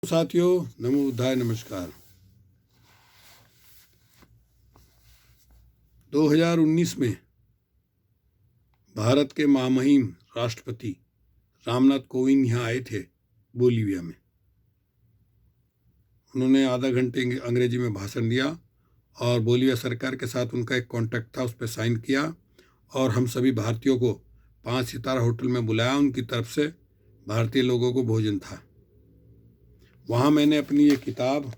साथियों, नमो बुद्धाय, नमस्कार। 2019 में भारत के महामहिम राष्ट्रपति रामनाथ कोविंद यहाँ आए थे बोलीविया में। उन्होंने आधा घंटे अंग्रेजी में भाषण दिया और बोलीविया सरकार के साथ उनका एक कॉन्ट्रैक्ट था, उस पर साइन किया और हम सभी भारतीयों को 5 सितारा होटल में बुलाया। उनकी तरफ से भारतीय लोगों को भोजन था। वहाँ मैंने अपनी ये किताब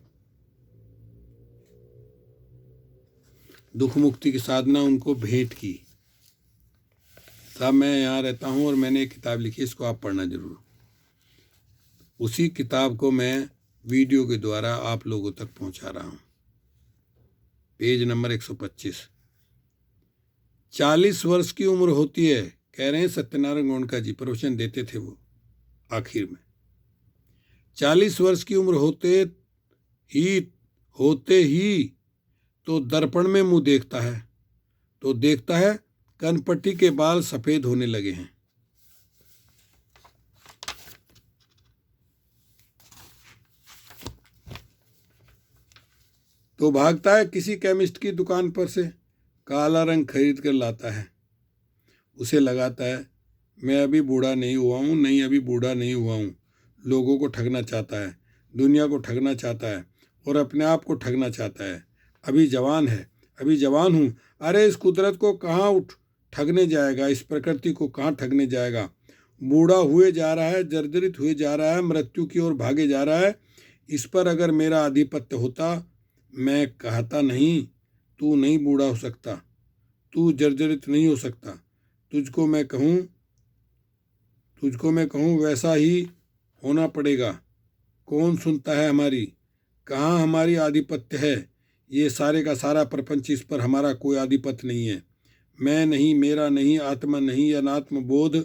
दुख मुक्ति की साधना उनको भेंट की। साहब, मैं यहाँ रहता हूँ और मैंने एक किताब लिखी, इसको आप पढ़ना जरूर। उसी किताब को मैं वीडियो के द्वारा आप लोगों तक पहुँचा रहा हूँ। Page number 125। 40 वर्ष की उम्र होती है, कह रहे हैं सत्यनारायण गोयनका जी, प्रवचन देते थे वो आखिर में। 40 वर्ष की उम्र होते ही तो दर्पण में मुंह देखता है तो देखता है कनपट्टी के बाल सफेद होने लगे हैं। तो भागता है किसी केमिस्ट की दुकान पर से काला रंग खरीद कर लाता है। उसे लगाता है, मैं अभी बूढ़ा नहीं हुआ हूँ, नहीं अभी बूढ़ा नहीं हुआ हूँ। लोगों को ठगना चाहता है, दुनिया को ठगना चाहता है और अपने आप को ठगना चाहता है। अभी जवान है, अभी जवान हूँ। अरे इस कुदरत को कहाँ ठगने जाएगा, इस प्रकृति को कहाँ ठगने जाएगा। बूढ़ा हुए जा रहा है, जर्जरित हुए जा रहा है, मृत्यु की ओर भागे जा रहा है। इस पर अगर मेरा आधिपत्य होता, मैं कहता नहीं, तू नहीं बूढ़ा हो सकता, तू जर्जरित नहीं हो सकता। तुझको मैं कहूँ वैसा ही होना पड़ेगा। कौन सुनता है हमारी? कहाँ हमारी आधिपत्य है? ये सारे का सारा प्रपंच, इस पर हमारा कोई आधिपत्य नहीं है। मैं नहीं, मेरा नहीं, आत्मा नहीं, अनात्म बोध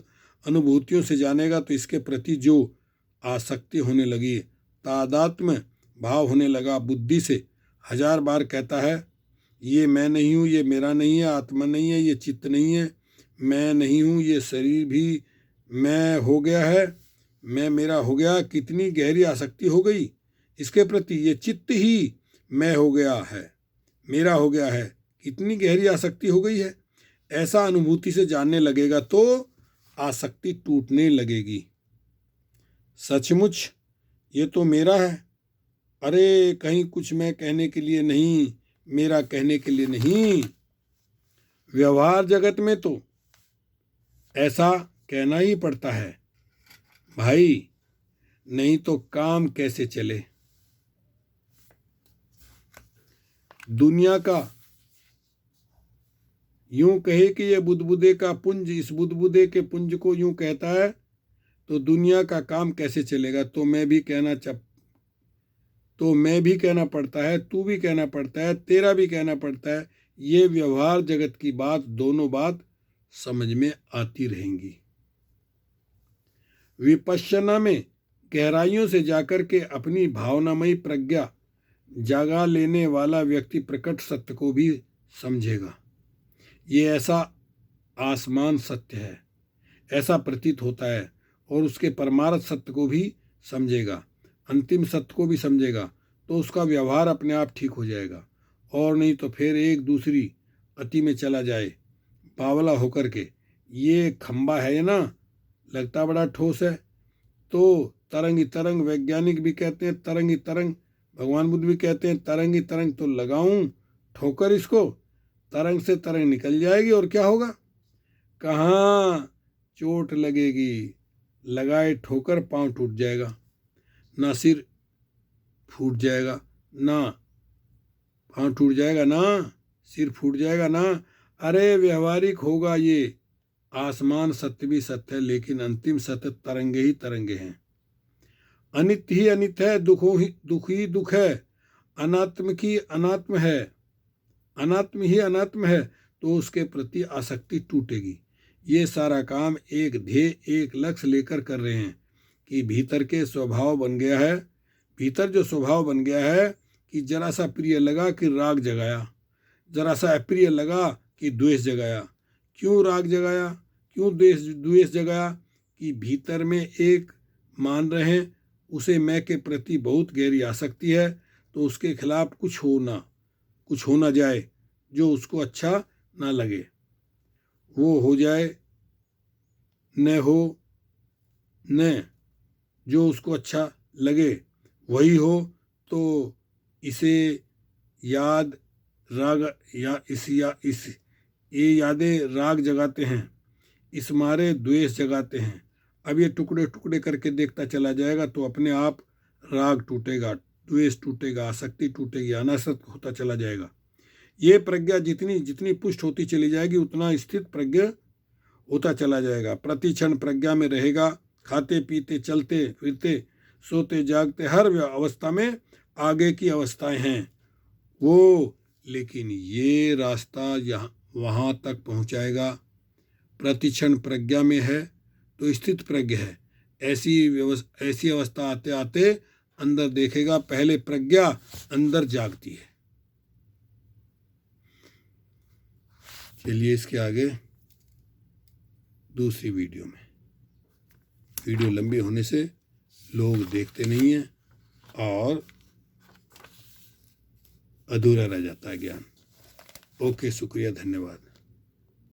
अनुभूतियों से जानेगा तो इसके प्रति जो आसक्ति होने लगी, तादात्म्य भाव होने लगा, बुद्धि से 1000 बार कहता है ये मैं नहीं हूँ, ये मेरा नहीं है, आत्मा नहीं है, ये चित्त नहीं है, मैं नहीं हूँ, ये शरीर भी मैं हो गया है, मैं मेरा हो गया। कितनी गहरी आसक्ति हो गई इसके प्रति, ये चित्त ही मैं हो गया है, मेरा हो गया है, कितनी गहरी आसक्ति हो गई है। ऐसा अनुभूति से जानने लगेगा तो आसक्ति टूटने लगेगी। सचमुच ये तो मेरा है, अरे कहीं कुछ मैं कहने के लिए नहीं, मेरा कहने के लिए नहीं। व्यवहार जगत में तो ऐसा कहना ही पड़ता है भाई, नहीं तो काम कैसे चले। दुनिया का यूं कहे कि ये बुदबुदे का पुंज इस बुदबुदे के पुंज को यूं कहता है, तो दुनिया का काम कैसे चलेगा। तो मैं भी कहना पड़ता है, तू भी कहना पड़ता है, तेरा भी कहना पड़ता है। ये व्यवहार जगत की बात, दोनों बात समझ में आती रहेंगी। विपश्यना में गहराइयों से जाकर के अपनी भावनामयी प्रज्ञा जागा लेने वाला व्यक्ति प्रकट सत्य को भी समझेगा। ये ऐसा आसमान सत्य है, ऐसा प्रतीत होता है, और उसके परमार्थ सत्य को भी समझेगा, अंतिम सत्य को भी समझेगा, तो उसका व्यवहार अपने आप ठीक हो जाएगा। और नहीं तो फिर एक दूसरी अति में चला जाए बावला होकर के। ये खंबा है ना, लगता बड़ा ठोस है, तो तरंग ही तरंग, वैज्ञानिक भी कहते हैं तरंग ही तरंग, भगवान बुद्ध भी कहते हैं तरंग ही तरंग। तो लगाऊं ठोकर इसको, तरंग से तरंग निकल जाएगी और क्या होगा, कहाँ चोट लगेगी। लगाए ठोकर पांव टूट जाएगा, ना सिर फूट जाएगा, ना पांव टूट जाएगा, ना सिर फूट जाएगा ना। अरे व्यवहारिक होगा ये। आसमान सत्य भी सत्य है, लेकिन अंतिम सत्य तरंगे ही तरंगे हैं। अनित्य ही अनित्य है, दुख ही दुख है, अनात्म की अनात्म है, अनात्म ही अनात्म है, तो उसके प्रति आसक्ति टूटेगी। ये सारा काम एक ध्येय, एक लक्ष्य लेकर कर रहे हैं कि भीतर के स्वभाव बन गया है। भीतर जो स्वभाव बन गया है कि जरा सा प्रिय लगा कि राग जगाया, जरा सा अप्रिय लगा कि द्वेष जगाया। क्यों राग जगाया, क्यों द्वेष जगाया? कि भीतर में एक मान रहे हैं उसे मैं के प्रति बहुत गहरी आसक्ति है, तो उसके खिलाफ कुछ हो ना जाए जो उसको अच्छा ना लगे। वो हो जाए न हो न जो उसको अच्छा लगे वही हो, तो इसे याद राग या इस ये यादें राग जगाते हैं, इस मारे द्वेष जगाते हैं। अब ये टुकड़े टुकड़े करके देखता चला जाएगा तो अपने आप राग टूटेगा, द्वेष टूटेगा, आसक्ति टूटेगी, अनासक्त होता चला जाएगा। ये प्रज्ञा जितनी जितनी पुष्ट होती चली जाएगी उतना स्थित प्रज्ञ होता चला जाएगा। प्रति क्षण प्रज्ञा में रहेगा। खाते पीते चलते फिरते सोते जागते हर अवस्था में आगे की अवस्थाएं हैं वो, लेकिन ये रास्ता यहाँ वहाँ तक पहुँचाएगा। प्रतिक्षण प्रज्ञा में है तो स्थित प्रज्ञ है। ऐसी अवस्था आते आते अंदर देखेगा पहले प्रज्ञा अंदर जागती है। चलिए इसके आगे दूसरी वीडियो में। वीडियो लंबी होने से लोग देखते नहीं हैं और अधूरा रह जाता है ज्ञान। ओके, शुक्रिया, धन्यवाद।